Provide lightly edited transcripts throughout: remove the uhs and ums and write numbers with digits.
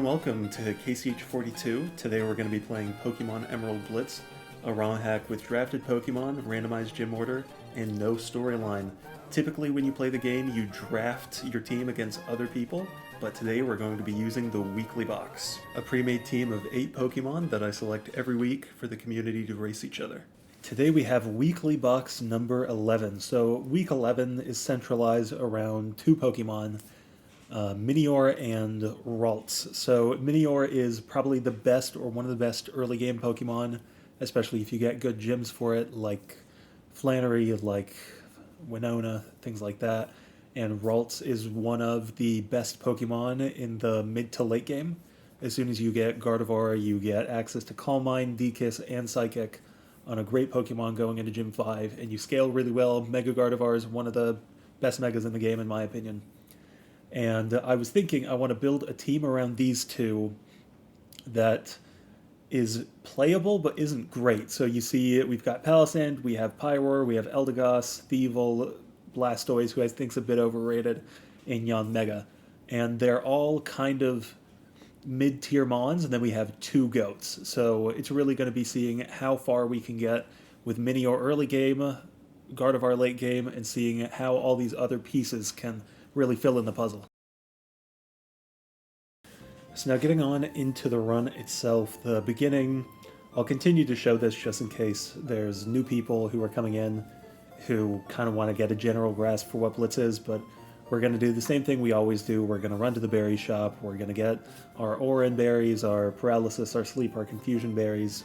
welcome to KCH42. Today we're going to be playing Pokemon Emerald Blitz, a ROM hack with drafted Pokemon, randomized gym order, and no storyline. Typically when you play the game, you draft your team against other people, but today we're going to be using the weekly box, a pre-made team of 8 Pokemon that I select every week for the community to race each other. Today we have weekly box number 11. So week 11 is centralized around 2 Pokemon, Minior and Ralts. So Minior is probably the best or one of the best early game Pokemon, especially if you get good gyms for it, like Flannery, like Winona, things like that. And Ralts is one of the best Pokemon in the mid to late game. As soon as you get Gardevoir, you get access to Calm Mind, D-Kiss, and Psychic on a great Pokemon going into Gym 5, and you scale really well. Mega Gardevoir is one of the best Megas in the game, in my opinion. And I was thinking I want to build a team around these two that is playable but isn't great. So you see we've got Palisand, we have Pyroar, we have Eldegoss, Thievul, Blastoise, who I think's a bit overrated, and Yanmega. And they're all kind of mid-tier Mons, and then we have 2 Goats. So it's really going to be seeing how far we can get with Minior early game, Gardevoir late game, and seeing how all these other pieces can really fill in the puzzle. So now getting on into the run itself, the beginning, I'll continue to show this just in case there's new people who are coming in who kind of want to get a general grasp for what Blitz is, but we're going to do the same thing we always do. We're going to run to the berry shop, we're going to get our Oran berries, our Paralysis, our Sleep, our Confusion berries,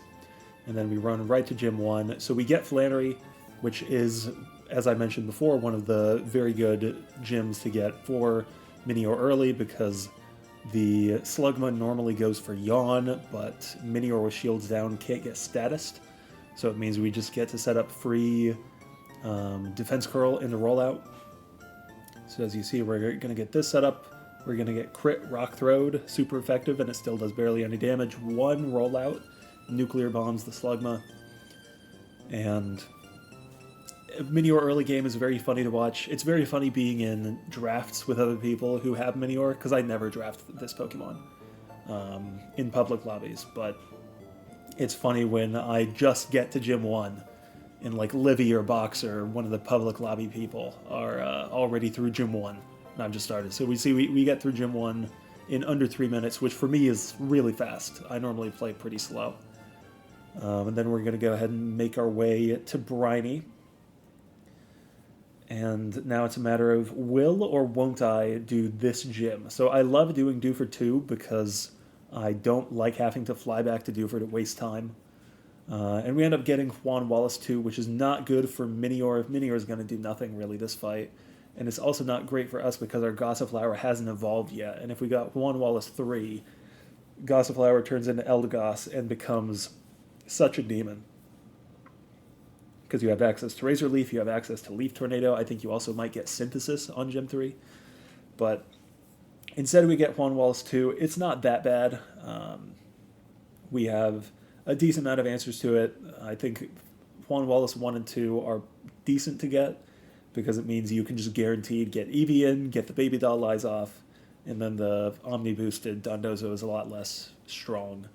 and then we run right to Gym 1. So we get Flannery, which is, as I mentioned before, one of the very good gyms to get for Minior early, because the Slugma normally goes for Yawn, but Minior with shields down can't get statused, so it means we just get to set up free Defense Curl in the rollout. So as you see, we're going to get this set up. We're going to get Crit Rock Throwed, super effective, and it still does barely any damage. 1 rollout, Nuclear Bombs the Slugma, and Minior early game is very funny to watch. It's very funny being in drafts with other people who have Minior, because I never draft this Pokemon in public lobbies, but it's funny when I just get to Gym 1 and like Livy or Boxer, one of the public lobby people, are already through Gym 1 and I've just started. So we get through Gym 1 in under 3 minutes, which for me is really fast. I normally play pretty slow. And then we're going to go ahead and make our way to Briny. And now it's a matter of will or won't I do this gym. So I love doing Do for 2 because I don't like having to fly back to Do for to waste time. And we end up getting Juan Wallace 2, which is not good for Minior. Minior is going to do nothing really this fight. And it's also not great for us because our Gossiflower hasn't evolved yet. And if we got Juan Wallace 3, Gossiflower turns into Eldegoss and becomes such a demon. Because you have access to Razor Leaf, you have access to Leaf Tornado. I think you also might get Synthesis on Gym 3. But instead we get Juan Wallace 2. It's not that bad. We have a decent amount of answers to it. I think Juan Wallace 1 and 2 are decent to get, because it means you can just guaranteed get Eevee in, get the Baby Doll Lies off, and then the Omni-boosted Dondozo is a lot less strong.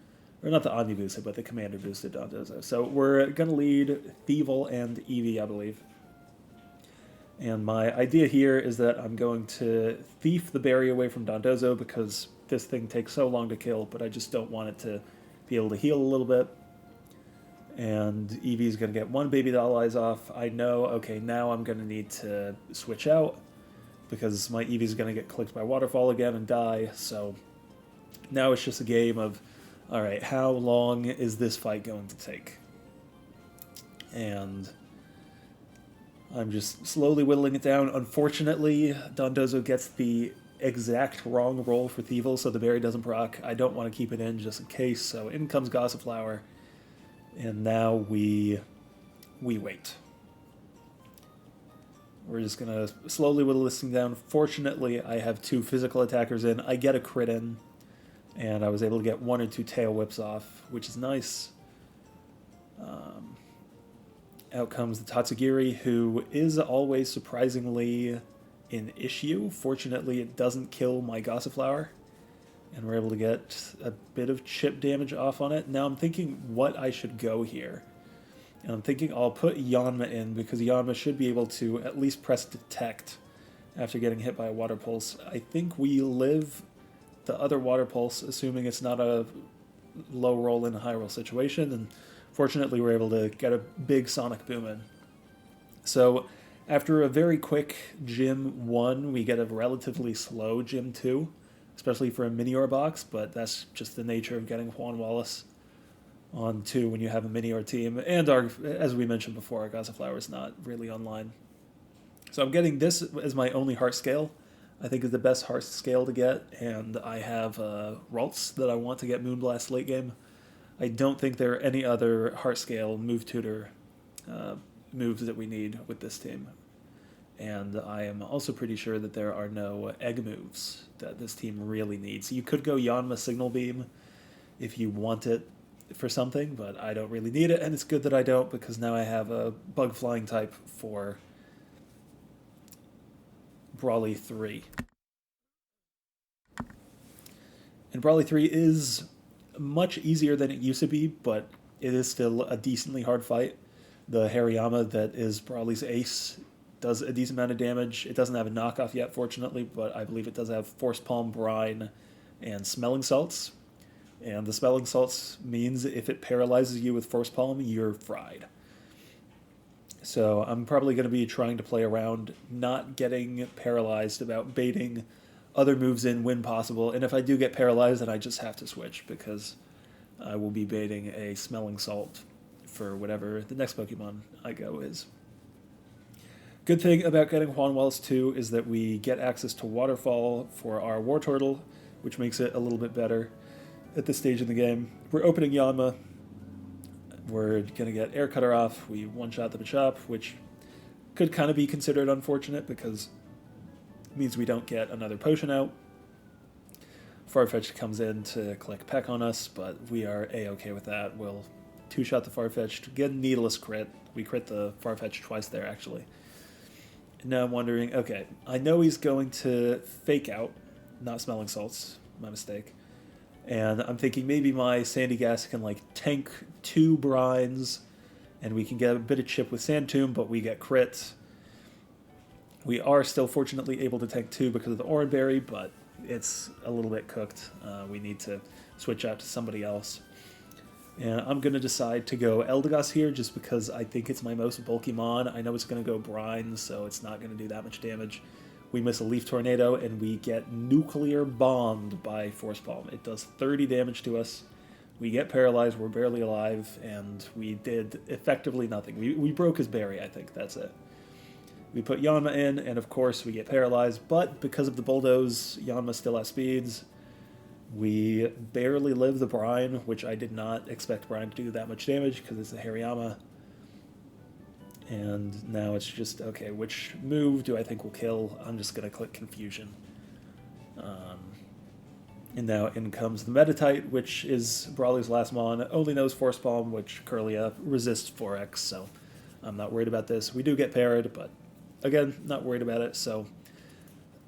Or not the Omni-boosted, but the Commander-boosted Dondozo. So we're going to lead Thievul and Eevee, I believe. And my idea here is that I'm going to thief the berry away from Dondozo, because this thing takes so long to kill, but I just don't want it to be able to heal a little bit. And Eevee's going to get 1 Baby Doll Eyes off. I know, okay, now I'm going to need to switch out, because my Eevee's going to get clicked by Waterfall again and die. So now it's just a game of, alright, how long is this fight going to take? And I'm just slowly whittling it down. Unfortunately, Dondozo gets the exact wrong roll for Thievul, so the berry doesn't proc. I don't want to keep it in just in case, so in comes Gossiflower. And now we wait. We're just going to slowly whittle this thing down. Fortunately, I have 2 physical attackers in. I get a crit in, and I was able to get 1 or 2 tail whips off, which is nice. Out comes the Tatsugiri, who is always surprisingly an issue. Fortunately, it doesn't kill my Gossiflower. And we're able to get a bit of chip damage off on it. Now I'm thinking what I should go here. And I'm thinking I'll put Yanma in because Yanma should be able to at least press detect after getting hit by a water pulse. I think we live the other water pulse, assuming it's not a low roll in a high roll situation, and fortunately we're able to get a big sonic boom in. So after a very quick Gym 1, we get a relatively slow Gym 2, especially for a Minior box, but that's just the nature of getting Juan Wallace on 2 when you have a Minior team, and as we mentioned before, our Gossiflower is not really online. So I'm getting this as my only heart scale. I think is the best heart scale to get, and I have Ralts that I want to get Moonblast late game. I don't think there are any other heart scale move tutor moves that we need with this team. And I am also pretty sure that there are no egg moves that this team really needs. You could go Yanma Signal Beam if you want it for something, but I don't really need it, and it's good that I don't because now I have a Bug Flying type for Brawly 3. And Brawly 3 is much easier than it used to be, but it is still a decently hard fight. The Hariyama that is Brawly's ace does a decent amount of damage. It doesn't have a knockoff yet, fortunately, but I believe it does have Force Palm, Brine, and Smelling Salts. And the Smelling Salts means if it paralyzes you with Force Palm, you're fried. So I'm probably going to be trying to play around not getting paralyzed, about baiting other moves in when possible. And if I do get paralyzed, then I just have to switch because I will be baiting a Smelling Salt for whatever the next Pokemon I go is. Good thing about getting Juan Wallace 2 is that we get access to Waterfall for our Wartortle, which makes it a little bit better at this stage in the game. We're opening Yanma. We're going to get Air Cutter off. We one-shot the Machop, which could kind of be considered unfortunate because it means we don't get another potion out. Farfetch'd comes in to click Peck on us, but we are A-okay with that. We'll two-shot the Farfetch'd, get a Needless crit. We crit the Farfetch'd twice there, actually. And now I'm wondering, okay, I know he's going to Fake Out, not Smelling Salts, my mistake. And I'm thinking maybe my Sandy Gas can like tank 2 brines, and we can get a bit of chip with Sand Tomb, but we get crit. We are still fortunately able to tank 2 because of the Oran Berry, but it's a little bit cooked. We need to switch out to somebody else. And I'm going to decide to go Eldegoss here just because I think it's my most bulky mon. I know it's going to go Brine, so it's not going to do that much damage. We miss a Leaf Tornado, and we get Nuclear Bombed by Force Palm. It does 30 damage to us. We get paralyzed, we're barely alive, and we did effectively nothing. We broke his berry, I think, that's it. We put Yanma in, and of course we get paralyzed, but because of the Bulldoze, Yanma still has speeds. We barely live the Brine, which I did not expect Brine to do that much damage because it's a Hariyama. And now it's just, okay, which move do I think will kill? I'm just going to click Confusion. And now in comes the Metatite, which is Brawly's last mon. Only knows Force Palm, which Curlia resists 4x, so I'm not worried about this. We do get parried, but again, not worried about it. So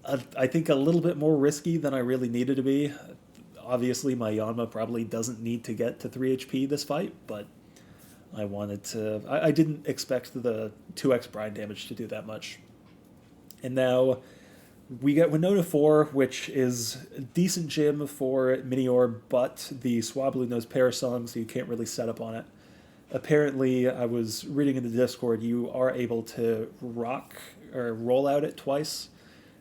I think a little bit more risky than I really needed to be. Obviously, my Yanma probably doesn't need to get to 3 HP this fight, but I wanted to... I didn't expect the 2x Brine damage to do that much. And now we get Winona 4, which is a decent gym for Minior, but the Swablu knows Parasong, so you can't really set up on it. Apparently, I was reading in the Discord, you are able to rock or roll out it twice,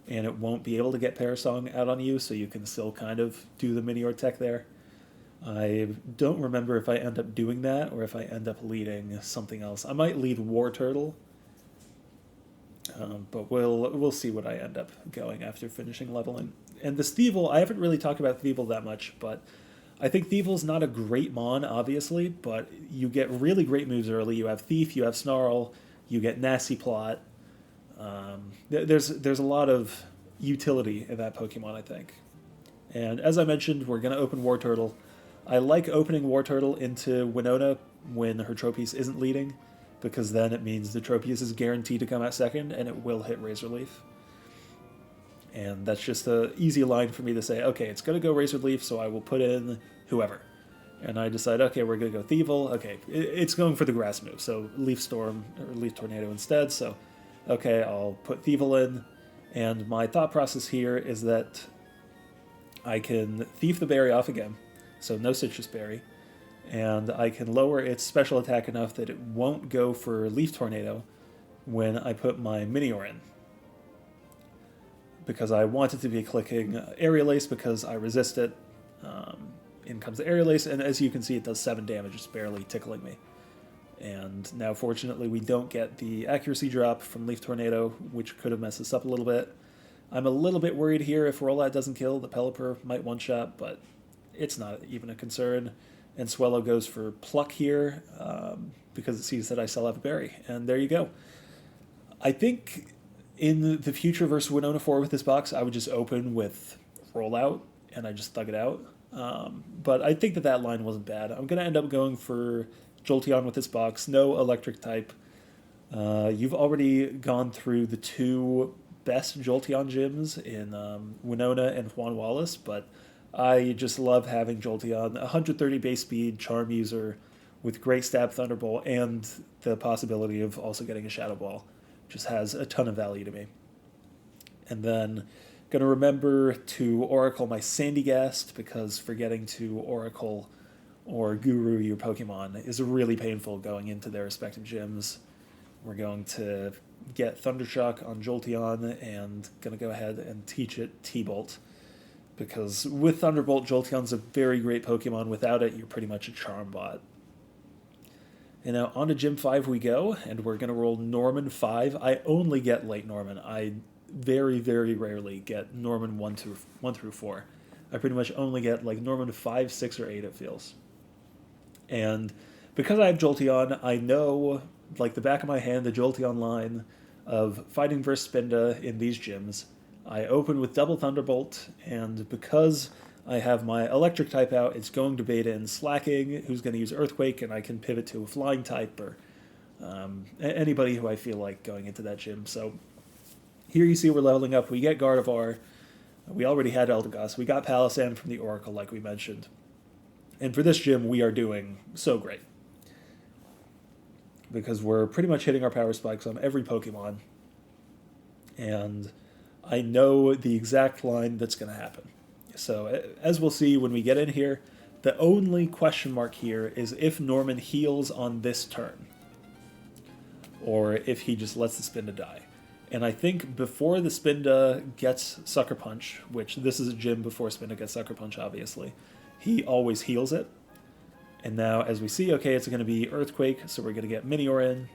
and it won't be able to get Parasong out on you, so you can still kind of do the Minior tech there. I don't remember if I end up doing that or if I end up leading something else. I might lead Wartortle, but we'll see what I end up going after finishing leveling. And this Thievul, I haven't really talked about Thievul that much, but I think Thievul's not a great mon, obviously, but you get really great moves early. You have Thief, you have Snarl, you get Nasty Plot. There's a lot of utility in that Pokemon, I think. And as I mentioned, we're going to open Wartortle. I like opening Wartortle into Winona when her Tropius isn't leading, because then it means the Tropius is guaranteed to come out second, and it will hit Razor Leaf. And that's just an easy line for me to say, okay, it's going to go Razor Leaf, so I will put in whoever. And I decide, okay, we're going to go Thievel. Okay, it's going for the grass move, so Leaf Storm or Leaf Tornado instead. So, okay, I'll put Thievel in. And my thought process here is that I can Thief the Berry off again, so no Citrus Berry. And I can lower its special attack enough that it won't go for Leaf Tornado when I put my Minior in. Because I want it to be clicking Aerial Ace because I resist it. In comes the Aerial Ace, and as you can see, it does 7 damage, just barely tickling me. And now, fortunately, we don't get the accuracy drop from Leaf Tornado, which could have messed us up a little bit. I'm a little bit worried here if Rollout doesn't kill, the Pelipper might one-shot, but it's not even a concern. And Swellow goes for Pluck here because it sees that I still have a berry. And there you go. I think in the future versus Winona 4 with this box, I would just open with Rollout and I just thug it out. But I think that line wasn't bad. I'm going to end up going for Jolteon with this box. No electric type. You've already gone through the 2 best Jolteon gyms in Winona and Juan Wallace, but I just love having Jolteon. 130 base speed, Charm user with great stab Thunderbolt and the possibility of also getting a Shadow Ball. Just has a ton of value to me. And then going to remember to Oracle my Sandygast because forgetting to Oracle or Guru your Pokemon is really painful going into their respective gyms. We're going to get Thundershock on Jolteon and going to go ahead and teach it T-Bolt. Because with Thunderbolt, Jolteon's a very great Pokemon. Without it, you're pretty much a Charm bot. And now on to Gym 5 we go, and we're going to roll Norman 5. I only get late Norman. I very, very rarely get Norman 1 through 4. I pretty much only get like Norman 5, 6, or 8, it feels. And because I have Jolteon, I know, like the back of my hand, the Jolteon line of fighting versus Spinda in these gyms. I open with double Thunderbolt, and because I have my electric type out, it's going to bait in Slacking, who's going to use Earthquake, and I can pivot to a flying type or anybody who I feel like going into that gym. So here you see we're leveling up. We get Gardevoir. We already had Eldegoss. We got Palossand from the Oracle, like we mentioned. And for this gym, we are doing so great. Because we're pretty much hitting our power spikes on every Pokemon. And I know the exact line that's going to happen. So as we'll see when we get in here, the only question mark here is if Norman heals on this turn. Or if he just lets the Spinda die. And I think before the Spinda gets Sucker Punch, which this is a gym before Spinda gets Sucker Punch, obviously, he always heals it. And now, as we see, okay, it's going to be Earthquake, so we're going to get Minior in.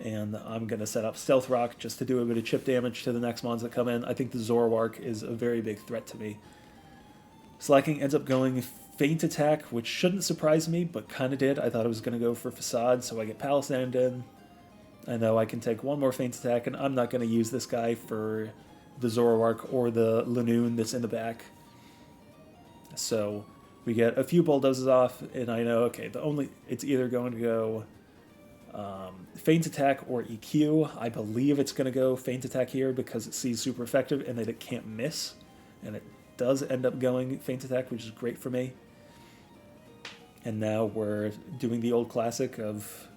And I'm going to set up Stealth Rock just to do a bit of chip damage to the next mons that come in. I think the Zoroark is a very big threat to me. Slacking ends up going Feint Attack, which shouldn't surprise me, but kind of did. I thought it was going to go for Facade, so I get Palossand in. I know I can take one more Feint Attack, and I'm not going to use this guy for the Zoroark or the Lanoon that's in the back. So we get a few Bulldozes off, and I know, okay, it's either going to go Feint Attack or EQ. I believe it's going to go Feint Attack here because it sees super effective and that it can't miss. And it does end up going Feint Attack, which is great for me. And now we're doing the old classic of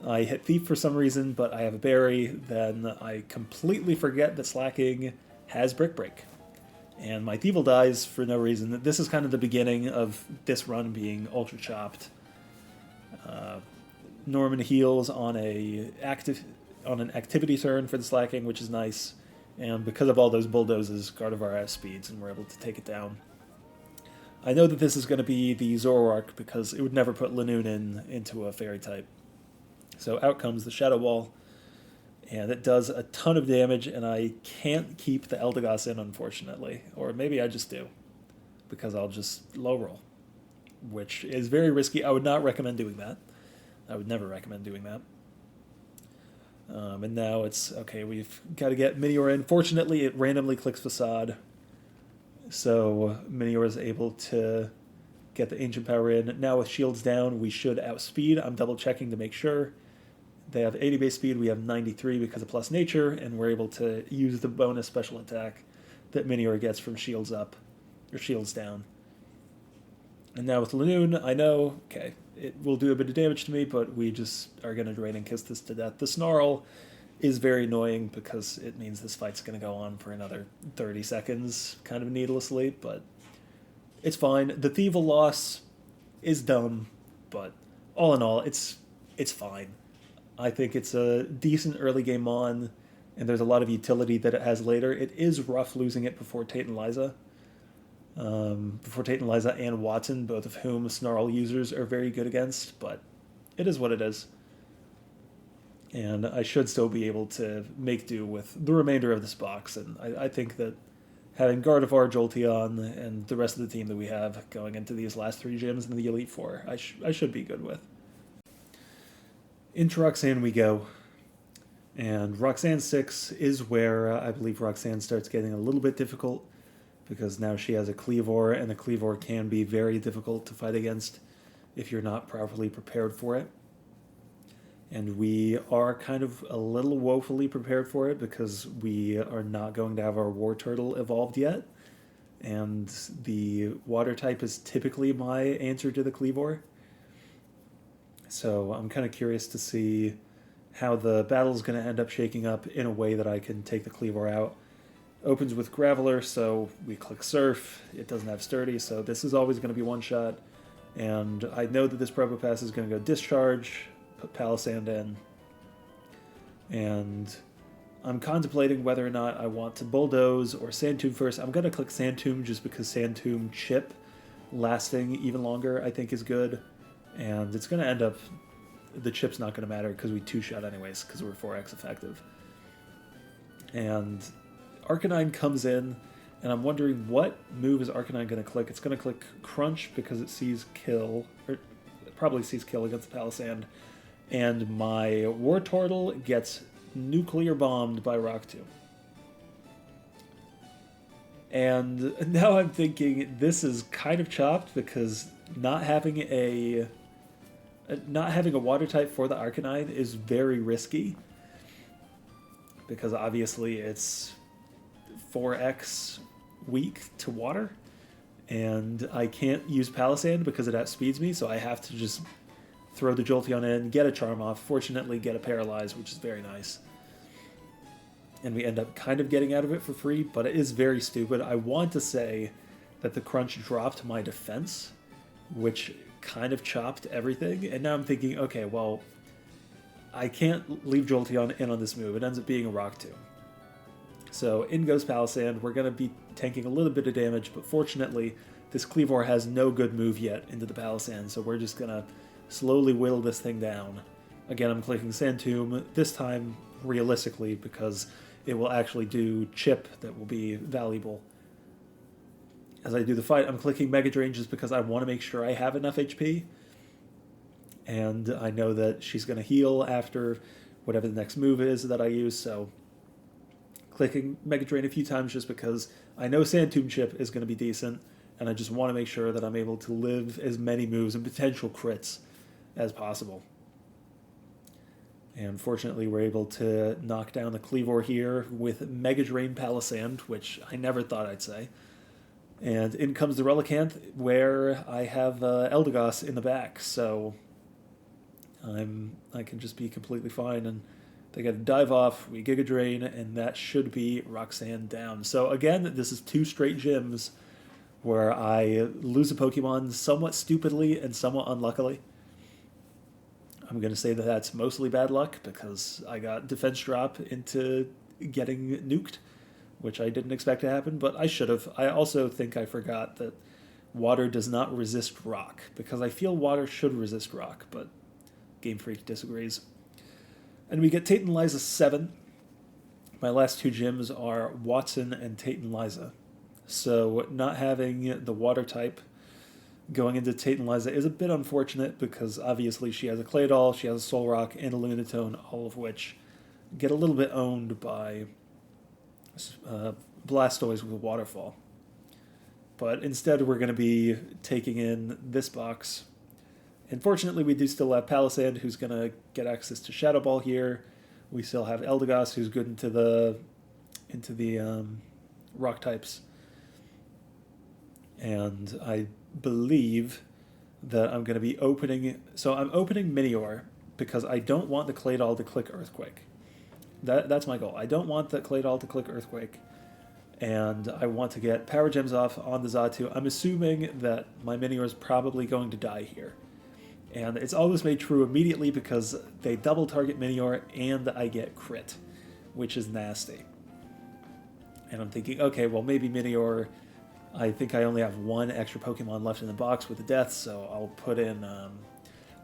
I hit Thief for some reason, but I have a berry. Then I completely forget that Slacking has Brick Break. And my Thievul dies for no reason. This is kind of the beginning of this run being ultra chopped. Norman heals on an activity turn for the Slacking, which is nice. And because of all those Bulldozes, Gardevoir has speeds, and we're able to take it down. I know that this is going to be the Zoroark because it would never put Lanoon into a Fairy type. So out comes the Shadow Ball, and it does a ton of damage, and I can't keep the Eldegoss in, unfortunately. Or maybe I just do, because I'll just low roll, which is very risky. I would not recommend doing that. I would never recommend doing that. And now it's, okay, we've got to get Minior in. Fortunately, it randomly clicks Facade, so Minior is able to get the Ancient Power in. Now with shields down, we should outspeed. I'm double checking to make sure. They have 80 base speed, we have 93 because of plus nature, and we're able to use the bonus special attack. that Minior gets from shields up, or shields down. And now with Lanoon, I know, okay, it will do a bit of damage to me, but we just are going to Drain and Kiss this to death. The Snarl is very annoying because it means this fight's going to go on for another 30 seconds, kind of needlessly, but it's fine. The Thievel loss is dumb, but all in all, it's fine. I think it's a decent early game Mon, and there's a lot of utility that it has later. It is rough losing it before Tate and Liza. Before Tate and Liza and Watson, both of whom Snarl users are very good against, but it is what it is. And I should still be able to make do with the remainder of this box, and I think that having Gardevoir, Jolteon, and the rest of the team that we have going into these last 3 gyms in the Elite Four, I should be good with. Into Roxanne we go. And Roxanne 6 is where I believe Roxanne starts getting a little bit difficult, because now she has a Cleavor, and the Cleavor can be very difficult to fight against if you're not properly prepared for it. And we are kind of a little woefully prepared for it because we are not going to have our War Turtle evolved yet. And the Water type is typically my answer to the Cleavor. So I'm kind of curious to see how the battle is going to end up shaking up in a way that I can take the Cleavor out. Opens with Graveler, so we click Surf. It doesn't have Sturdy, so this is always going to be one shot. And I know that this Probopass is going to go Discharge, put Palisand in. And I'm contemplating whether or not I want to Bulldoze or Sand Tomb first. I'm going to click Sand Tomb just because Sand Tomb chip lasting even longer I think is good. And it's going to end up... The chip's not going to matter because we 2-shot anyways because we're 4x effective. And Arcanine comes in, and I'm wondering what move is Arcanine going to click. It's going to click Crunch because it sees Kill, or it probably sees Kill against the Palisand. And my Wartortle gets Nuclear Bombed by Rock Tomb. And now I'm thinking this is kind of chopped because not having a Water type for the Arcanine is very risky. Because obviously it's 4x weak to Water. And I can't use Palisand because it outspeeds me, so I have to just throw the Jolteon in, get a Charm off, fortunately get a Paralyze, which is very nice. And we end up kind of getting out of it for free, but it is very stupid. I want to say that the Crunch dropped my defense, which kind of chopped everything. And now I'm thinking, okay, well, I can't leave Jolteon in on this move. It ends up being a Rock Tomb. So in goes Palisand. We're going to be tanking a little bit of damage, but fortunately, this Cleavor has no good move yet into the Palisand, so we're just going to slowly whittle this thing down. Again, I'm clicking Sand Tomb, this time realistically, because it will actually do chip that will be valuable. As I do the fight, I'm clicking Mega Drain just because I want to make sure I have enough HP. And I know that she's going to heal after whatever the next move is that I use, so clicking Mega Drain a few times just because I know Sand Tomb chip is going to be decent, and I just want to make sure that I'm able to live as many moves and potential crits as possible. And fortunately, we're able to knock down the Cleavor here with Mega Drain Palisand, which I never thought I'd say. And in comes the Relicanth, where I have Eldegoss in the back, so I can just be completely fine. And they get a Dive Off, we Giga Drain, and that should be Roxanne down. So again, this is 2 straight gyms where I lose a Pokemon somewhat stupidly and somewhat unluckily. I'm going to say that that's mostly bad luck because I got defense drop into getting nuked, which I didn't expect to happen, but I should have. I also think I forgot that Water does not resist Rock, because I feel Water should resist Rock, but Game Freak disagrees. And we get Tate and Liza 7. My last 2 gyms are Watson and Tate and Liza. So not having the Water type going into Tate and Liza is a bit unfortunate because obviously she has a Claydol, she has a Solrock, and a Lunatone, all of which get a little bit owned by Blastoise with Waterfall. But instead we're going to be taking in this box. And fortunately we do still have Palisand, who's going to get access to Shadow Ball here. We still have Eldegoss, who's good into the rock types. And I believe that I'm going to be opening... So I'm opening Minior because I don't want the Claydol to click Earthquake. That's my goal. I don't want the Claydol to click Earthquake. And I want to get Power Gems off on the Xatu. I'm assuming that my Minior is probably going to die here. And it's always made true immediately because they double target Minior and I get crit, which is nasty. And I'm thinking, okay, well maybe Minior... I think I only have one extra Pokemon left in the box with the deaths, so I'll put in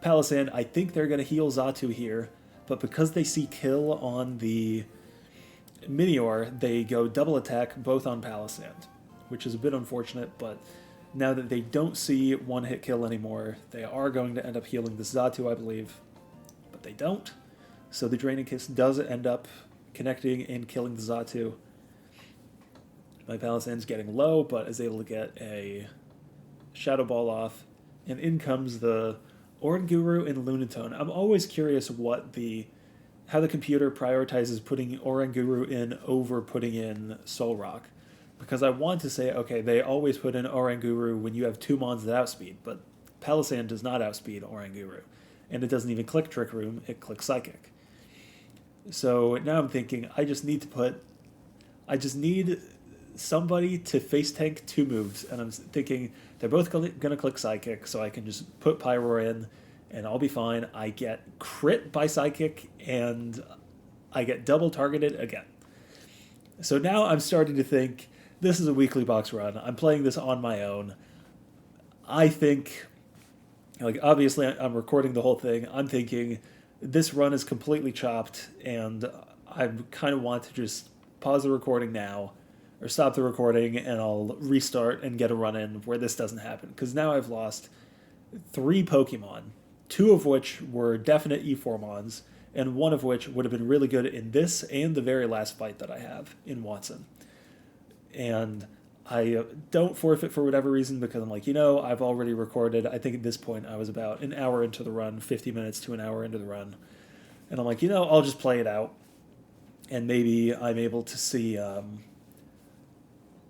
Palossand. I think they're going to heal Xatu here, but because they see kill on the Minior, they go double attack both on Palossand, which is a bit unfortunate, but now that they don't see one-hit kill anymore, they are going to end up healing the Xatu, I believe, but they don't. So the Draining Kiss does end up connecting and killing the Xatu. My Palossand's getting low, but is able to get a Shadow Ball off. And in comes the Oranguru and Lunatone. I'm always curious how the computer prioritizes putting Oranguru in over putting in Solrock. Because I want to say, okay, they always put in Oranguru when you have two Mons that outspeed, but Palossand does not outspeed Oranguru. And it doesn't even click Trick Room, it clicks Psychic. So now I'm thinking, I just need somebody to face tank two moves, and I'm thinking they're both going to click Psychic, so I can just put Pyroar in, and I'll be fine. I get crit by Psychic, and I get double targeted again. So now I'm starting to think, this is a weekly box run. I'm playing this on my own. I think, obviously I'm recording the whole thing. I'm thinking this run is completely chopped, and I kind of want to just pause the recording now, or stop the recording, and I'll restart and get a run in where this doesn't happen. Because now I've lost 3 Pokemon, 2 of which were definite E4 Mons, and 1 of which would have been really good in this and the very last fight that I have in Watson. And I don't forfeit for whatever reason, because I'm like, I've already recorded. I think at this point I was about an hour into the run, 50 minutes to an hour into the run. And I'm like, I'll just play it out. And maybe I'm able to see...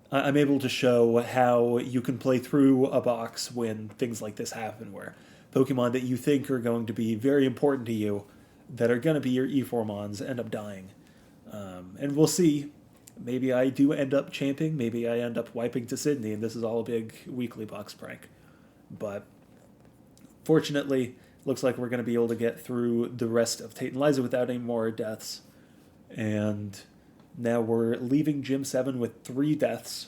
I'm able to show how you can play through a box when things like this happen, where Pokemon that you think are going to be very important to you, that are going to be your E4 Mons, end up dying. And we'll see. Maybe I do end up champing, maybe I end up wiping to Sydney, and this is all a big weekly box prank. But fortunately, looks like we're going to be able to get through the rest of Tate and Liza without any more deaths. And... now we're leaving Gym 7 with 3 deaths,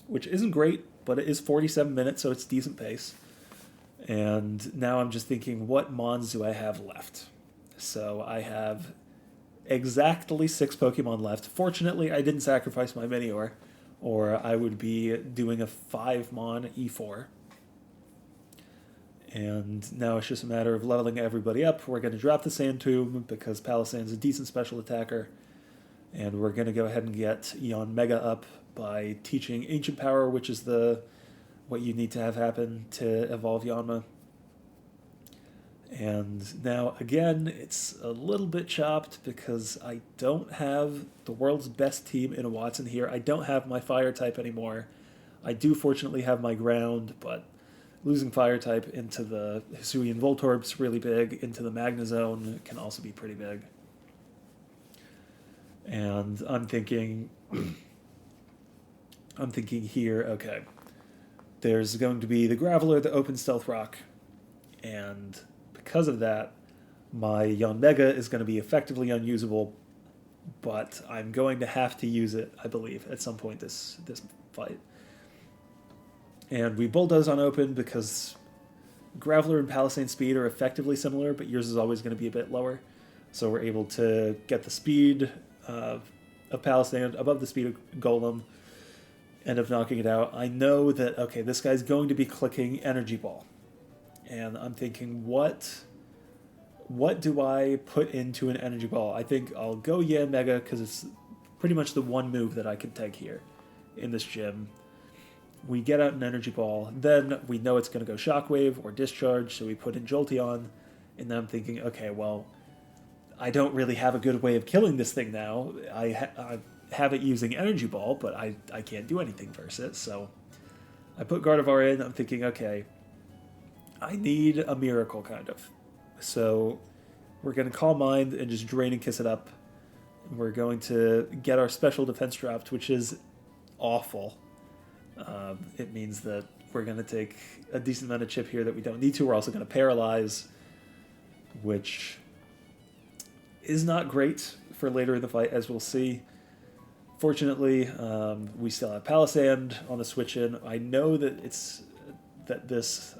which isn't great, but it is 47 minutes, so it's decent pace. And now I'm just thinking, what Mons do I have left? So I have exactly 6 Pokemon left. Fortunately, I didn't sacrifice my Minior, or I would be doing a 5-Mon E4. And now it's just a matter of leveling everybody up. We're going to drop the Sand Tomb, because Palossand's a decent special attacker. And we're going to go ahead and get Yanmega up by teaching Ancient Power, which is what you need to have happen to evolve Yanma. And now, again, it's a little bit chopped because I don't have the world's best team in Watson here. I don't have my Fire type anymore. I do fortunately have my Ground, but losing Fire type into the Hisuian Voltorb's really big, into the Magnezone can also be pretty big. And I'm thinking here, okay, there's going to be the Graveler, the Open Stealth Rock, and because of that, my Yanmega is going to be effectively unusable, but I'm going to have to use it, I believe, at some point this fight. And we Bulldoze on Open because Graveler and Palisade speed are effectively similar, but yours is always going to be a bit lower, so we're able to get the speed of Palisade above the speed of Golem, end up knocking it out. I know that, okay, this guy's going to be clicking Energy Ball. And I'm thinking, what do I put into an Energy Ball? I think I'll go Yanmega, because it's pretty much the one move that I can take here in this gym. We get out an Energy Ball, then we know it's going to go Shockwave or Discharge, so we put in Jolteon, and then I'm thinking, okay, well, I don't really have a good way of killing this thing now. have it using Energy Ball, but I can't do anything versus it, so I put Gardevoir in. I'm thinking, okay, I need a miracle, kind of. So we're going to Calm Mind and just Drain and Kiss it up. We're going to get our special defense dropped, which is awful. It means that we're going to take a decent amount of chip here that we don't need to. We're also going to Paralyze, which is not great for later in the fight, as we'll see. Fortunately, we still have Palisand on the switch in. I know that this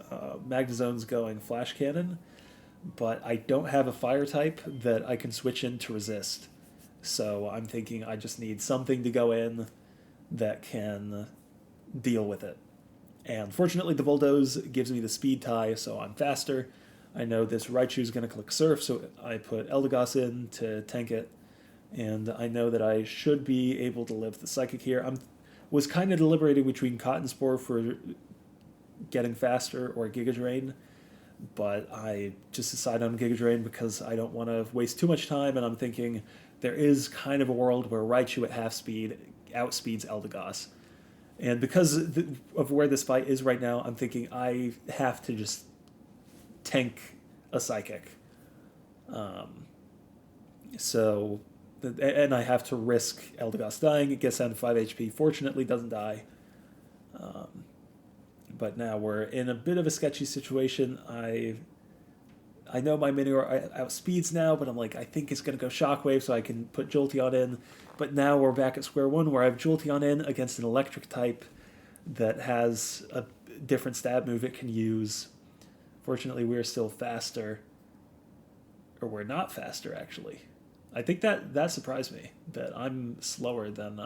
Magnezone's going Flash Cannon, but I don't have a fire type that I can switch in to resist. So I'm thinking I just need something to go in that can deal with it. And fortunately, the Bulldoze gives me the speed tie, so I'm faster. I know this Raichu's going to click Surf, so I put Eldegoss in to tank it. And I know that I should be able to live the Psychic here. Was kind of deliberating between Cotton Spore for getting faster or Giga Drain, but I just decided on Giga Drain because I don't want to waste too much time, and I'm thinking there is kind of a world where Raichu at half speed outspeeds Eldegoss. And because of where this fight is right now, I'm thinking I have to just tank a Psychic. And I have to risk Eldegoss dying. It gets down to 5 HP. Fortunately, doesn't die. But now we're in a bit of a sketchy situation. I know my Minior outspeeds now, but I'm like, I think it's going to go Shockwave so I can put Jolteon in. But now we're back at square one where I have Jolteon in against an electric type that has a different stab move it can use. Fortunately, we're still faster. Or we're not faster, actually. I think that surprised me, that I'm slower than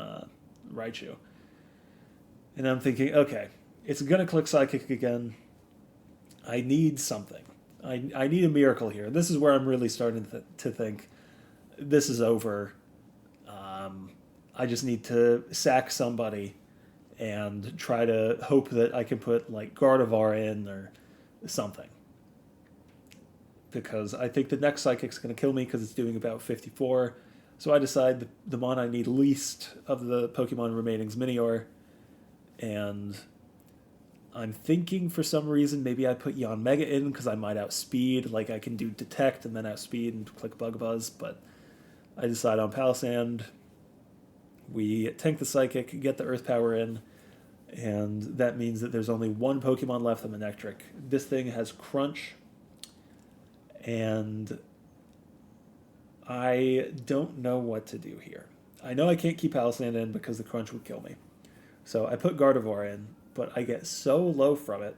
Raichu. And I'm thinking, okay, it's going to click Psychic again. I need something. I need a miracle here. This is where I'm really starting to think this is over. I just need to sack somebody and try to hope that I can put like Gardevoir in or something. Because I think the next Psychic's going to kill me because it's doing about 54. So I decide the mon I need least of the Pokemon remaining is Minior. And I'm thinking for some reason maybe I put Yanmega in because I might outspeed. Like I can do Detect and then outspeed and click Bug Buzz. But I decide on Palisand. We tank the Psychic, get the Earth Power in. And that means that there's only one Pokemon left on Manectric. This thing has Crunch. And I don't know what to do here. I know I can't keep Palisand in because the Crunch would kill me. So I put Gardevoir in, but I get so low from it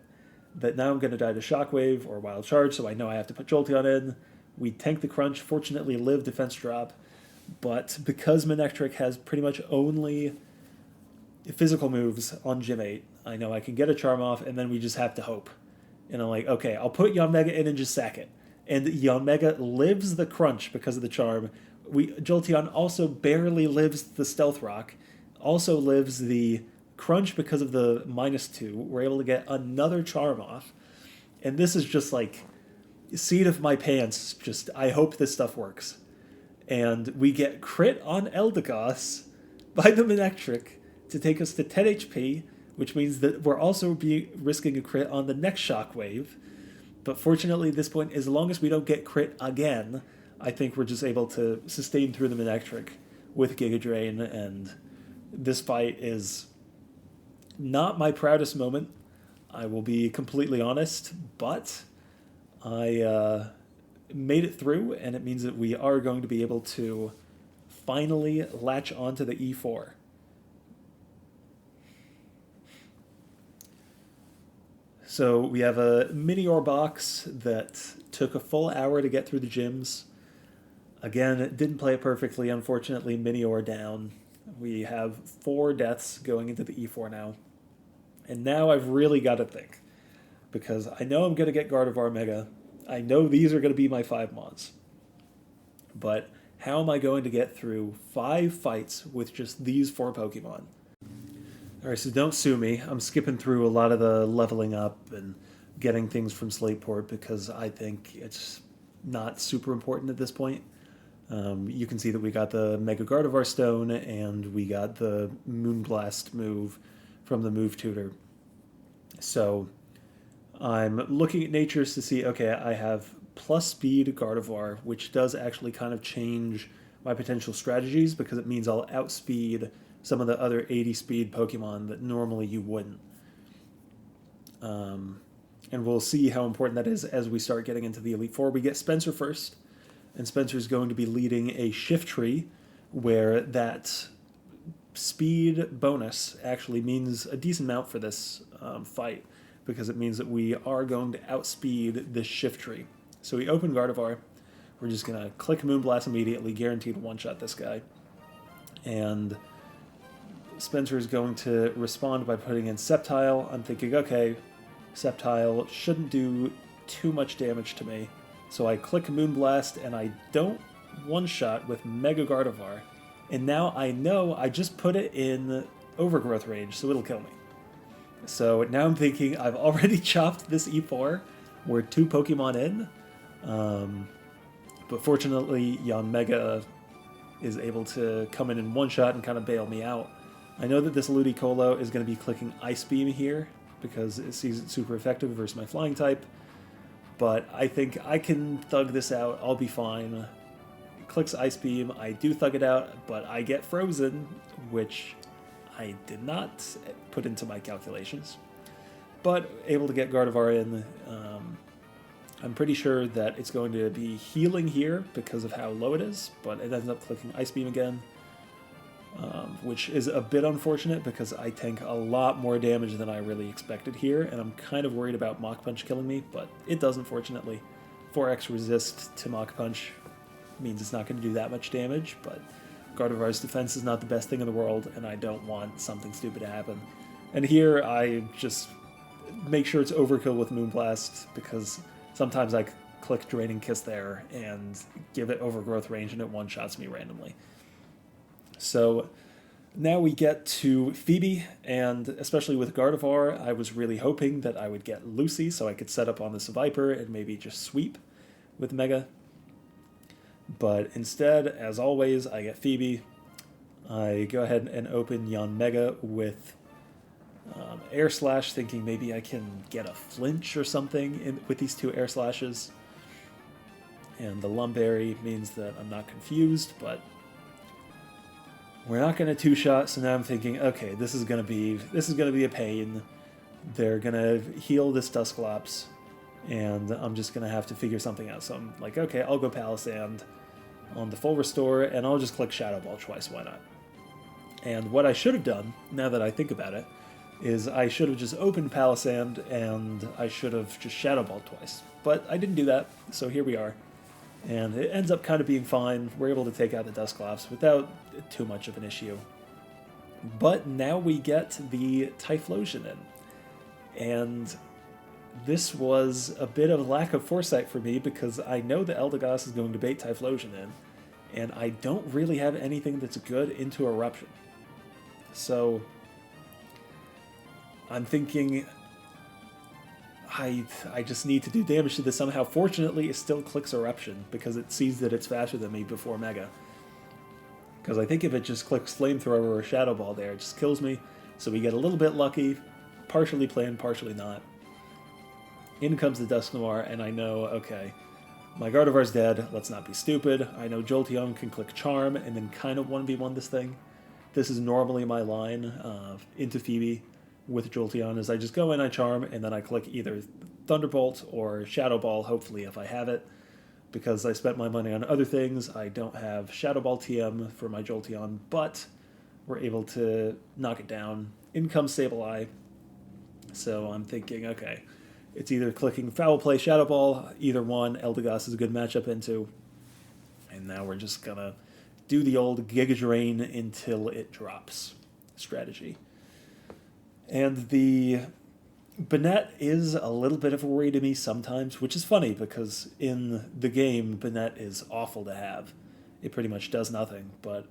that now I'm going to die to Shockwave or Wild Charge, so I know I have to put Jolteon in. We tank the Crunch, fortunately live Defense Drop, but because Manectric has pretty much only physical moves on Gym 8, I know I can get a Charm off, and then we just have to hope. And I'm like, okay, I'll put Yanmega in and just sack it. And Yanmega lives the Crunch because of the Charm. Jolteon also barely lives the Stealth Rock, also lives the Crunch because of the -2. We're able to get another Charm off. And this is just like, seat of my pants, just, I hope this stuff works. And we get crit on Eldegoss by the Manectric to take us to 10 HP, which means that we're also risking a crit on the next Shockwave. But fortunately, at this point, as long as we don't get crit again, I think we're just able to sustain through the Manectric with Giga Drain, and this fight is not my proudest moment. I will be completely honest, but I made it through, and it means that we are going to be able to finally latch onto the E4. So we have a Minior box that took a full hour to get through the gyms. Again, it didn't play it perfectly. Unfortunately, Minior down. We have 4 deaths going into the E4 now. And now I've really got to think. Because I know I'm going to get Gardevoir Mega. I know these are going to be my 5 Mons. But how am I going to get through 5 fights with just these 4 Pokemon? Alright, so don't sue me. I'm skipping through a lot of the leveling up and getting things from Slateport because I think it's not super important at this point. You can see that we got the Mega Gardevoir Stone, and we got the Moonblast move from the move tutor. So I'm looking at natures to see, okay, I have plus speed Gardevoir, which does actually kind of change my potential strategies because it means I'll outspeed some of the other 80 speed Pokemon that normally you wouldn't. And we'll see how important that is as we start getting into the Elite Four. We get Spencer first, and Spencer's going to be leading a Shift Tree where that speed bonus actually means a decent amount for this fight because it means that we are going to outspeed this Shift Tree. So we open Gardevoir. We're just going to click Moonblast immediately, guaranteed one-shot this guy. And Spencer is going to respond by putting in Sceptile. I'm thinking, okay, Sceptile shouldn't do too much damage to me. So I click Moonblast, and I don't one-shot with Mega Gardevoir. And now I know I just put it in Overgrowth range, so it'll kill me. So now I'm thinking I've already chopped this E4. We're 2 Pokemon in. But fortunately, Yanmega is able to come in one-shot and kind of bail me out. I know that this Ludicolo is going to be clicking Ice Beam here because it sees it super effective versus my Flying type. But I think I can thug this out. I'll be fine. It clicks Ice Beam. I do thug it out, but I get frozen, which I did not put into my calculations. But able to get Gardevoir in. I'm pretty sure that it's going to be healing here because of how low it is, but it ends up clicking Ice Beam again, which is a bit unfortunate because I tank a lot more damage than I really expected here, and I'm kind of worried about Mach Punch killing me, but it doesn't, fortunately. 4x resist to Mach Punch means it's not going to do that much damage, but Gardevoir's defense is not the best thing in the world, and I don't want something stupid to happen. And here I just make sure it's overkill with Moonblast because sometimes I click Draining Kiss there and give it Overgrowth range and it one-shots me randomly. So now we get to Phoebe, and especially with Gardevoir, I was really hoping that I would get Lucy so I could set up on this Viper and maybe just sweep with Mega. But instead, as always, I get Phoebe. I go ahead and open Yanmega with Air Slash, thinking maybe I can get a flinch or something with these 2 Air Slashes. And the Lumberry means that I'm not confused, but we're not going to 2-shot, so now I'm thinking, okay, this is going to be a pain. They're going to heal this Dusclops, and I'm just going to have to figure something out. So I'm like, okay, I'll go Palisand on the full restore, and I'll just click Shadow Ball twice, why not? And what I should have done, now that I think about it, is I should have just opened Palisand, and I should have just Shadow Ball twice. But I didn't do that, so here we are. And it ends up kind of being fine. We're able to take out the Dusclops without too much of an issue. But now we get the Typhlosion in. And this was a bit of a lack of foresight for me because I know that Eldegoss is going to bait Typhlosion in, and I don't really have anything that's good into Eruption. So I'm thinking I just need to do damage to this somehow. Fortunately, it still clicks Eruption because it sees that it's faster than me before Mega. Because I think if it just clicks Flamethrower or Shadow Ball there, it just kills me. So we get a little bit lucky, partially planned, partially not. In comes the Dusknoir, and I know, okay, my Gardevoir's dead, let's not be stupid. I know Jolteon can click Charm and then kind of 1v1 this thing. This is normally my line into Phoebe with Jolteon, is I just go in, I Charm, and then I click either Thunderbolt or Shadow Ball, hopefully if I have it. Because I spent my money on other things, I don't have Shadow Ball TM for my Jolteon, but we're able to knock it down. In comes Sableye, so I'm thinking, okay, it's either clicking Foul Play, Shadow Ball, either one, Eldegoss is a good matchup into. And now we're just gonna do the old Giga Drain until it drops strategy. And the Banette is a little bit of a worry to me sometimes, which is funny because in the game, Banette is awful to have. It pretty much does nothing, but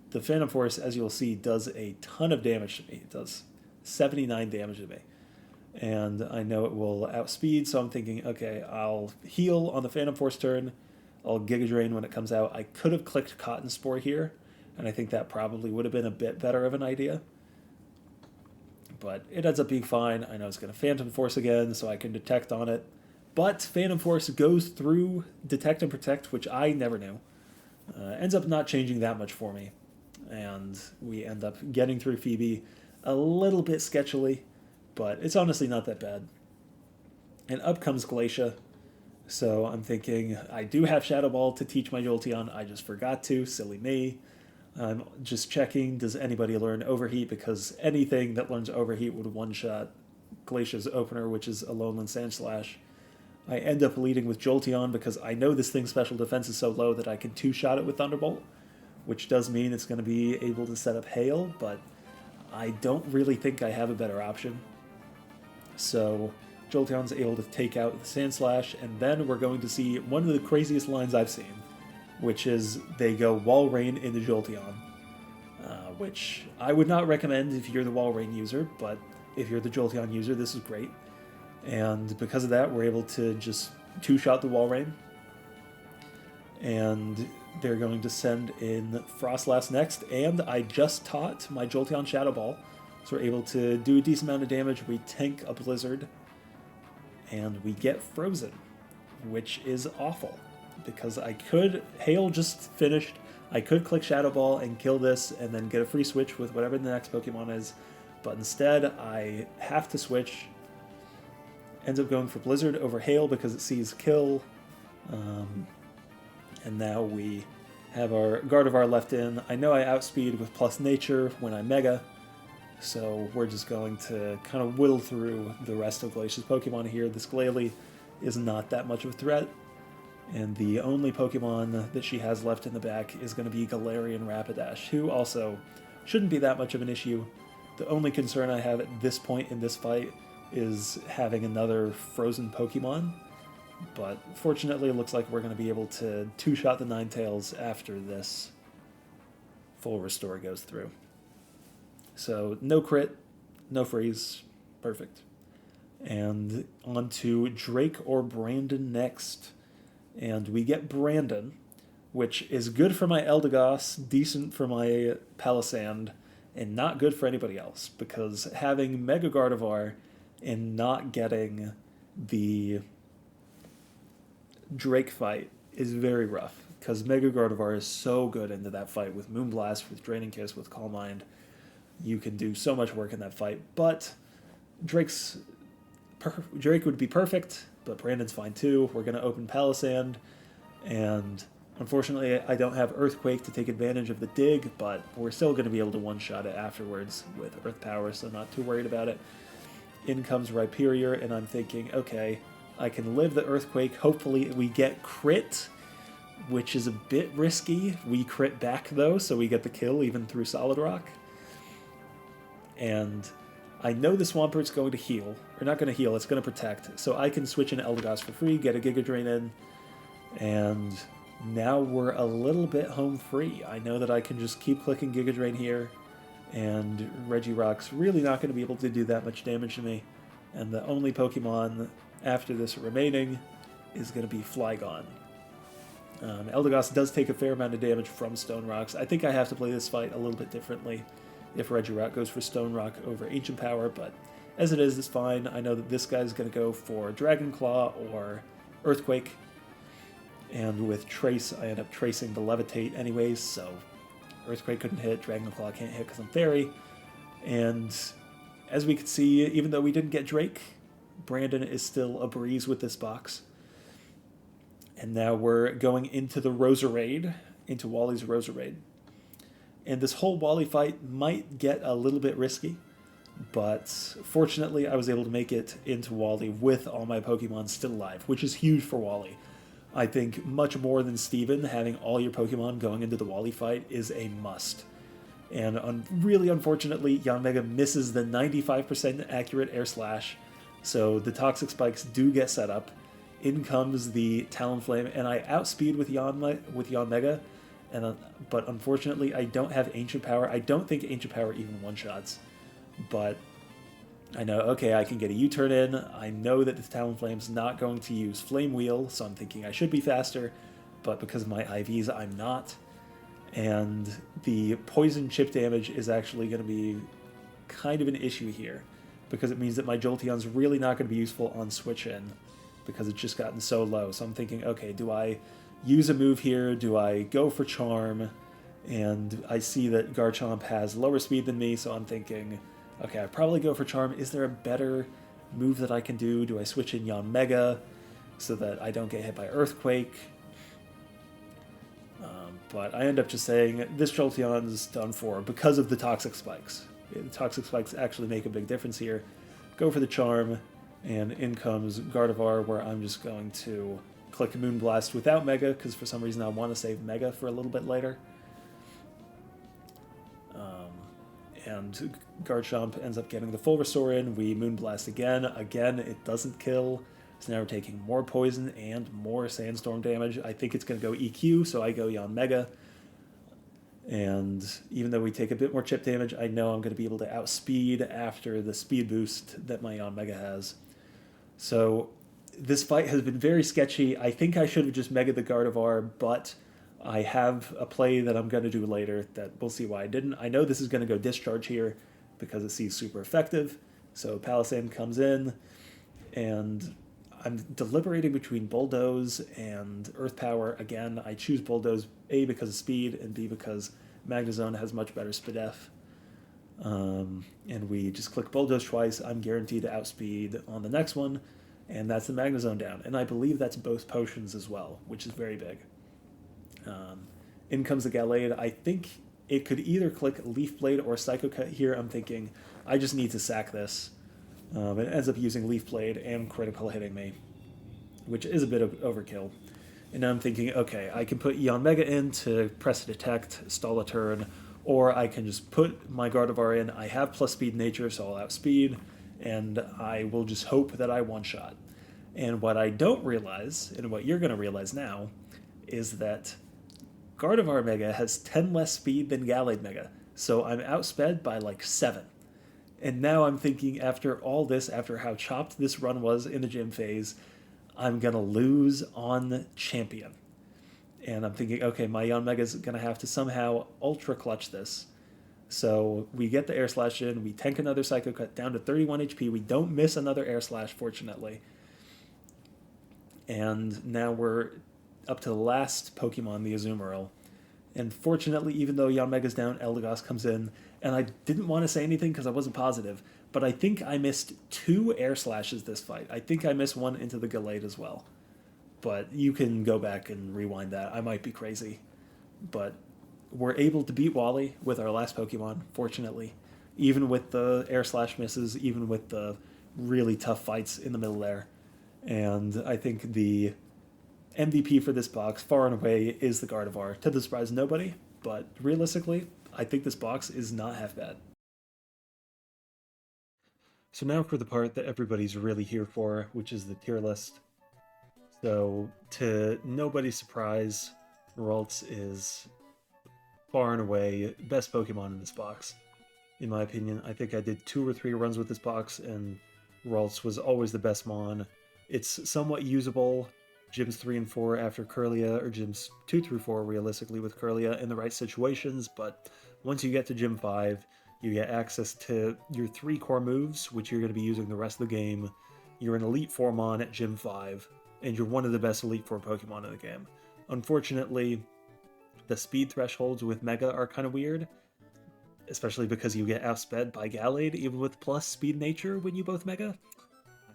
the Phantom Force, as you'll see, does a ton of damage to me. It does 79 damage to me. And I know it will outspeed, so I'm thinking, okay, I'll heal on the Phantom Force turn. I'll Giga Drain when it comes out. I could have clicked Cotton Spore here, and I think that probably would have been a bit better of an idea. But it ends up being fine. I know it's going to Phantom Force again, so I can Detect on it. But Phantom Force goes through Detect and Protect, which I never knew. Ends up not changing that much for me. And we end up getting through Phoebe a little bit sketchily, but it's honestly not that bad. And up comes Glacia. So I'm thinking, I do have Shadow Ball to teach my Jolteon. I just forgot to. Silly me. I'm just checking, does anybody learn Overheat? Because anything that learns Overheat would one-shot Glacia's opener, which is Alolan Sandslash. I end up leading with Jolteon because I know this thing's special defense is so low that I can two-shot it with Thunderbolt, which does mean it's going to be able to set up Hail, but I don't really think I have a better option. So Jolteon's able to take out the Sandslash, and then we're going to see one of the craziest lines I've seen, which is they go Wall Rain into Jolteon, which I would not recommend if you're the Wall Rain user, but if you're the Jolteon user, this is great. And because of that, we're able to just two-shot the Wall Rain. And they're going to send in Frostlass next, and I just taught my Jolteon Shadow Ball, so we're able to do a decent amount of damage. We tank a Blizzard, and we get Frozen, which is awful, because I could... Hail just finished. I could click Shadow Ball and kill this, and then get a free switch with whatever the next Pokemon is, but instead I have to switch. Ends up going for Blizzard over Hail because it sees kill. And now we have our Gardevoir left in. I know I outspeed with plus Nature when I Mega, so we're just going to kind of whittle through the rest of Glacia's Pokemon here. This Glalie is not that much of a threat, and the only Pokemon that she has left in the back is going to be Galarian Rapidash, who also shouldn't be that much of an issue. The only concern I have at this point in this fight is having another frozen Pokemon, but fortunately it looks like we're going to be able to two-shot the Ninetales after this full restore goes through. So no crit, no freeze, perfect. And on to Drake or Brandon next. And we get Brandon, which is good for my Eldegoss, decent for my Palisand, and not good for anybody else, because having Mega Gardevoir and not getting the Drake fight is very rough, because Mega Gardevoir is so good into that fight with Moonblast, with Draining Kiss, with Calm Mind. You can do so much work in that fight, but Drake would be perfect, but Brandon's fine too. We're going to open Palisand, and unfortunately I don't have Earthquake to take advantage of the dig, but we're still going to be able to one-shot it afterwards with Earth Power, so not too worried about it. In comes Rhyperior, and I'm thinking, okay, I can live the Earthquake. Hopefully we get crit, which is a bit risky. We crit back, though, so we get the kill even through Solid Rock. And I know the Swampert's going to heal. Or not going to heal, it's going to protect. So I can switch in Eldegoss for free, get a Giga Drain in, and now we're a little bit home free. I know that I can just keep clicking Giga Drain here, and Regirock's really not going to be able to do that much damage to me. And the only Pokemon after this remaining is going to be Flygon. Eldegoss does take a fair amount of damage from Stone Rocks. I think I have to play this fight a little bit differently if Regirock goes for Stone Rock over Ancient Power, but as it is, it's fine. I know that this guy's going to go for Dragon Claw or Earthquake, and with Trace, I end up tracing the Levitate anyways, so Earthquake couldn't hit, Dragon Claw can't hit because I'm Fairy. And as we can see, even though we didn't get Drake, Brandon is still a breeze with this box. And now we're going into the Roserade, into Wally's Roserade. And this whole Wally fight might get a little bit risky, but fortunately I was able to make it into Wally with all my Pokemon still alive, which is huge for Wally. I think much more than Steven, having all your Pokemon going into the Wally fight is a must. And really unfortunately, Yanmega misses the 95% accurate Air Slash, so the Toxic Spikes do get set up. In comes the Talonflame, and I outspeed with Yanmega, but unfortunately I don't have Ancient Power. I don't think Ancient Power even one-shots, but I know, okay, I can get a U-turn in. I know that the Talonflame's not going to use Flame Wheel, so I'm thinking I should be faster. but because of my IVs, I'm not. And the poison chip damage is actually going to be kind of an issue here, because it means that my Jolteon's really not going to be useful on switch in, because it's just gotten so low. So I'm thinking, okay, do I use a move here? Do I go for Charm? And I see that Garchomp has lower speed than me, so I'm thinking, okay, I probably go for Charm. Is there a better move that I can do? Do I switch in Yanmega so that I don't get hit by Earthquake? But I end up just saying, this Jolteon's done for because of the Toxic Spikes. The Toxic Spikes actually make a big difference here. Go for the Charm, and in comes Gardevoir, where I'm just going to click Moonblast without Mega, because for some reason I want to save Mega for a little bit later. And Garchomp ends up getting the full restore in. We Moonblast again. Again, it doesn't kill. So now we're taking more poison and more Sandstorm damage. I think it's going to go EQ, so I go Yanmega. And even though we take a bit more chip damage, I know I'm going to be able to outspeed after the speed boost that my Yanmega has. So this fight has been very sketchy. I think I should have just Mega the Gardevoir, but I have a play that I'm going to do later that we'll see why I didn't. I know this is going to go Discharge here because it seems super effective. So Palisand comes in, and I'm deliberating between Bulldoze and Earth Power. Again, I choose Bulldoze, A, because of speed, and B, because Magnezone has much better Spadef. And we just click Bulldoze twice. I'm guaranteed to outspeed on the next one, and that's the Magnezone down. And I believe that's both potions as well, which is very big. In comes the Gallade. I think it could either click Leaf Blade or Psycho Cut here. I'm thinking I just need to sack this. It ends up using Leaf Blade and critical hitting me, which is a bit of overkill. And now I'm thinking, okay, I can put Yanmega in to press detect, stall a turn, or I can just put my Gardevoir in. I have plus speed nature, so I'll outspeed, and I will just hope that I one-shot. And what I don't realize, and what you're going to realize now, is that Gardevoir Mega has 10 less speed than Gallade Mega, so I'm outsped by like 7. And now I'm thinking, after all this, after how chopped this run was in the gym phase, I'm going to lose on Champion. And I'm thinking, okay, my Yanmega's going to have to somehow ultra clutch this. So we get the Air Slash in, we tank another Psycho Cut down to 31 HP, we don't miss another Air Slash, fortunately. And now we're up to the last Pokemon, the Azumarill. And fortunately, even though Yanmega's down, Eldegoss comes in, and I didn't want to say anything because I wasn't positive, but I think I missed 2 Air Slashes this fight. I think I missed one into the Gallade as well. But you can go back and rewind that. I might be crazy. But we're able to beat Wally with our last Pokemon, fortunately. Even with the Air Slash misses, even with the really tough fights in the middle there. And I think the MVP for this box, far and away, is the Gardevoir, to the surprise of nobody, but realistically, I think this box is not half bad. So now for the part that everybody's really here for, which is the tier list. So, to nobody's surprise, Ralts is far and away best Pokemon in this box. In my opinion, I think I did 2 or 3 runs with this box, and Ralts was always the best Mon. It's somewhat usable gyms 3 and 4 after Kirlia, or gyms 2 through 4 realistically with Kirlia in the right situations, but once you get to gym 5, you get access to your 3 core moves, which you're going to be using the rest of the game. You're an Elite Four Mon at gym 5, and you're one of the best Elite Four Pokemon in the game. Unfortunately, the speed thresholds with Mega are kind of weird, especially because you get outsped by Gallade, even with plus speed nature when you both Mega.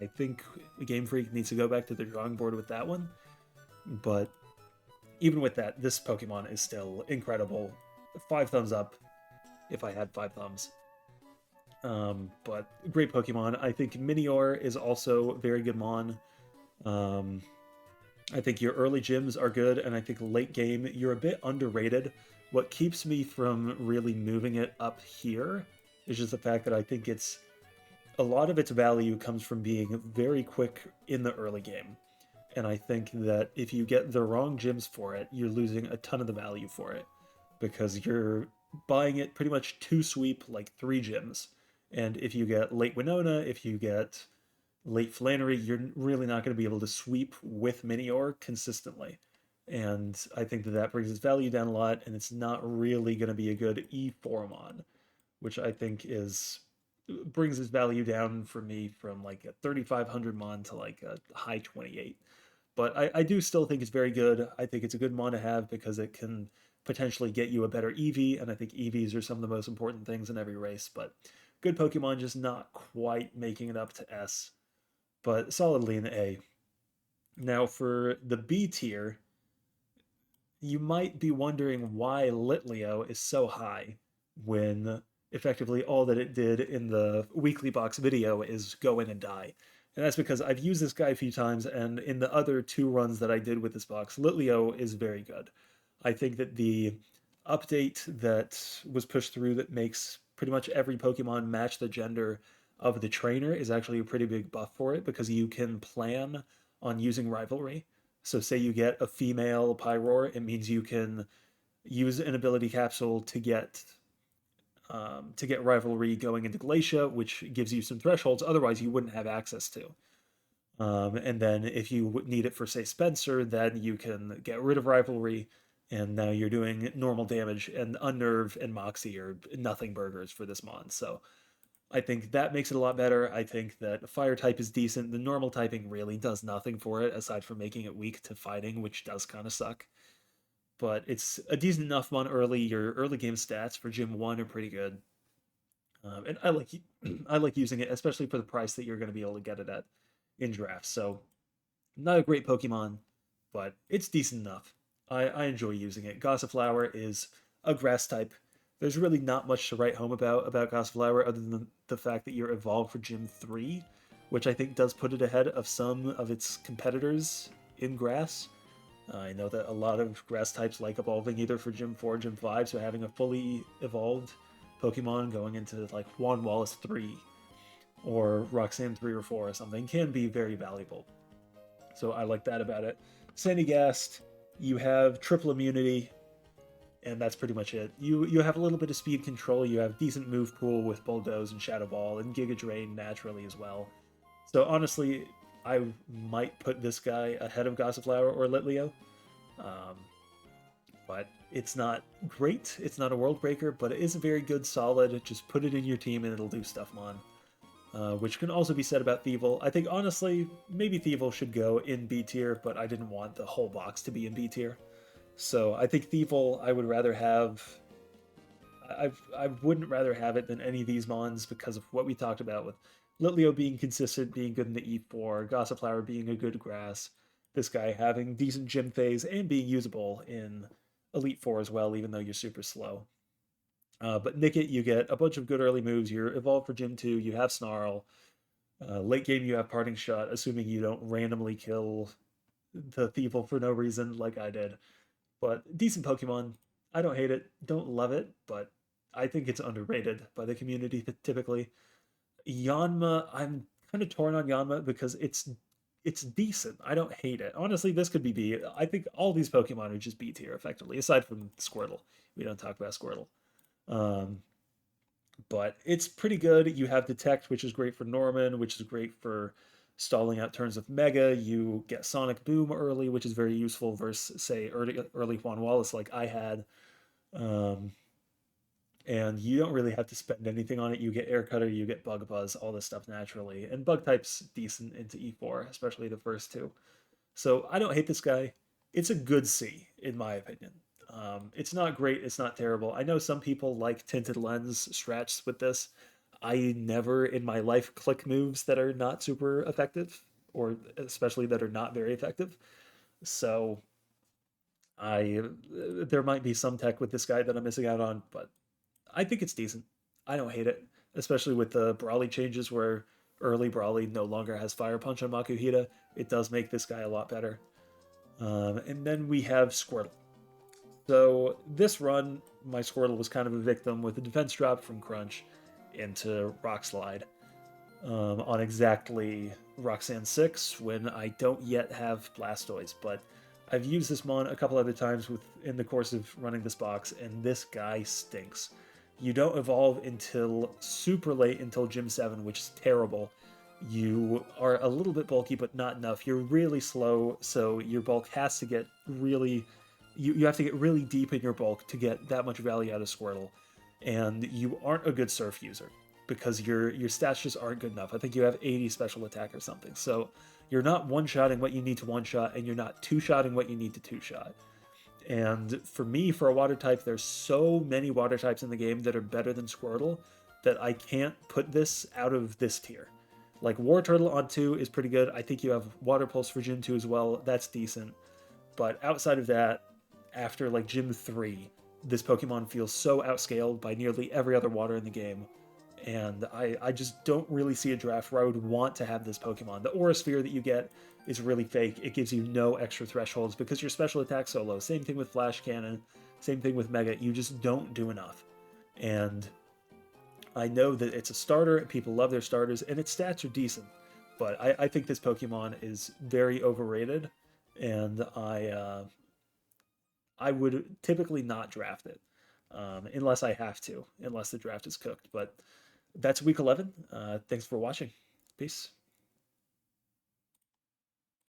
I think Game Freak needs to go back to the drawing board with that one. But even with that, this Pokemon is still incredible. 5 thumbs up if I had 5 thumbs. But great Pokemon. I think Minior is also very good Mon. I think your early gyms are good, and I think late game, you're a bit underrated. What keeps me from really moving it up here is just the fact that I think a lot of its value comes from being very quick in the early game. And I think that if you get the wrong gyms for it, you're losing a ton of the value for it. Because you're buying it pretty much to sweep like 3 gyms. And if you get late Winona, if you get late Flannery, you're really not going to be able to sweep with Minior consistently. and I think that that brings its value down a lot, and it's not really going to be a good E4 mon, which I think is brings its value down for me from like a 3,500 mon to like a high 28. But I do still think it's very good. I think it's a good mon to have because it can potentially get you a better EV, and I think EVs are some of the most important things in every race. But good Pokemon, just not quite making it up to S, but solidly an A. Now for the B tier, you might be wondering why Litleo is so high when effectively all that it did in the weekly box video is go in and die. And that's because I've used this guy a few times, and in the other two runs that I did with this box, Litleo is very good. I think that the update that was pushed through that makes pretty much every Pokemon match the gender of the trainer is actually a pretty big buff for it because you can plan on using rivalry. So say you get a female Pyroar, it means you can use an ability capsule to get rivalry going into Glacia, which gives you some thresholds otherwise you wouldn't have access to. And then if you need it for say Spencer, then you can get rid of rivalry, and now you're doing normal damage. And Unnerve and Moxie are nothing burgers for this mon. So I think that makes it a lot better. I think that fire type is decent. The normal typing really does nothing for it aside from making it weak to fighting, which does kind of suck. But it's a decent enough mon early. Your early game stats for Gym 1 are pretty good. And I like I like using it, especially for the price that you're going to be able to get it at in drafts. So not a great Pokemon, but it's decent enough. I enjoy using it. Gossiflower is a grass type. There's really not much to write home about Gossiflower other than the fact that you're evolved for Gym 3, which I think does put it ahead of some of its competitors in grass. I know that a lot of grass types like evolving either for Gym 4 or Gym 5, so having a fully evolved Pokemon going into like Juan Wallace 3 or Roxanne 3 or 4 or something can be very valuable. So I like that about it. Sandygast, you have triple immunity, and that's pretty much it. You have a little bit of speed control. You have decent move pool with Bulldoze and Shadow Ball and Giga Drain naturally as well. So honestly, I might put this guy ahead of Gossiflower or Litleo. Um, but it's not great. It's not a world breaker, but it is a very good, solid. Just put it in your team and it'll do stuff, Mon. Which can also be said about Thievul. I think honestly, maybe Thievul should go in B tier, but I didn't want the whole box to be in B tier. So I think Thievul I would rather have. I wouldn't rather have it than any of these Mons because of what we talked about with Litleo being consistent, being good in the E4, Gossiflower being a good grass, this guy having decent gym phase and being usable in Elite Four as well, even though you're super slow. But Nickit, you get a bunch of good early moves. You're evolved for Gym 2, you have Snarl. Late game, you have Parting Shot, assuming you don't randomly kill the Thievul for no reason like I did. But decent Pokemon. I don't hate it, don't love it, but I think it's underrated by the community typically. Yanma, I'm kind of torn on Yanma because it's decent. I don't hate it. Honestly, this could be B. I think all these Pokemon are just B tier effectively, aside from Squirtle. We don't talk about Squirtle. Um, but it's pretty good. You have Detect, which is great for Norman, which is great for stalling out turns with Mega. You get Sonic Boom early, which is very useful versus, say, early Juan Wallace like I had. Um, and you don't really have to spend anything on it. You get Air Cutter, you get Bug Buzz, all this stuff naturally. And Bug type's decent into E4, especially the first two. So I don't hate this guy. It's a good C, in my opinion. It's not great, it's not terrible. I know some people like tinted lens strats with this. I never in my life click moves that are not super effective, or especially that are not very effective. So I there might be some tech with this guy that I'm missing out on, but I think it's decent. I don't hate it, especially with the Brawly changes where early Brawly no longer has Fire Punch on Makuhita. It does make this guy a lot better. And then we have Squirtle. So this run, my Squirtle was kind of a victim with a defense drop from Crunch into Rock Slide on exactly Roxanne 6 when I don't yet have Blastoise, but I've used this mon a couple other times in the course of running this box, and this guy stinks. You don't evolve until super late, until Gym 7, which is terrible. You are a little bit bulky, but not enough. You're really slow, so your bulk has to get really. You have to get really deep in your bulk to get that much value out of Squirtle. And you aren't a good surf user because your stats just aren't good enough. I think you have 80 special attack or something. So you're not one-shotting what you need to one-shot, and you're not two-shotting what you need to two-shot. And for me, for a water type, there's so many water types in the game that are better than Squirtle that I can't put this out of this tier. Like War Turtle on 2 is pretty good. I think you have Water Pulse for Gym 2 as well. That's decent. But outside of that, after like Gym 3, this Pokemon feels so outscaled by nearly every other water in the game. And I just don't really see a draft where I would want to have this Pokemon. The Aura Sphere that you get is really fake. It gives you no extra thresholds because your special attack's so low. Same thing with Flash Cannon, same thing with Mega. You just don't do enough. And I know that it's a starter and people love their starters and its stats are decent. But I think this Pokemon is very overrated, and I would typically not draft it unless I have to, unless the draft is cooked. But that's week 11. Thanks for watching. Peace.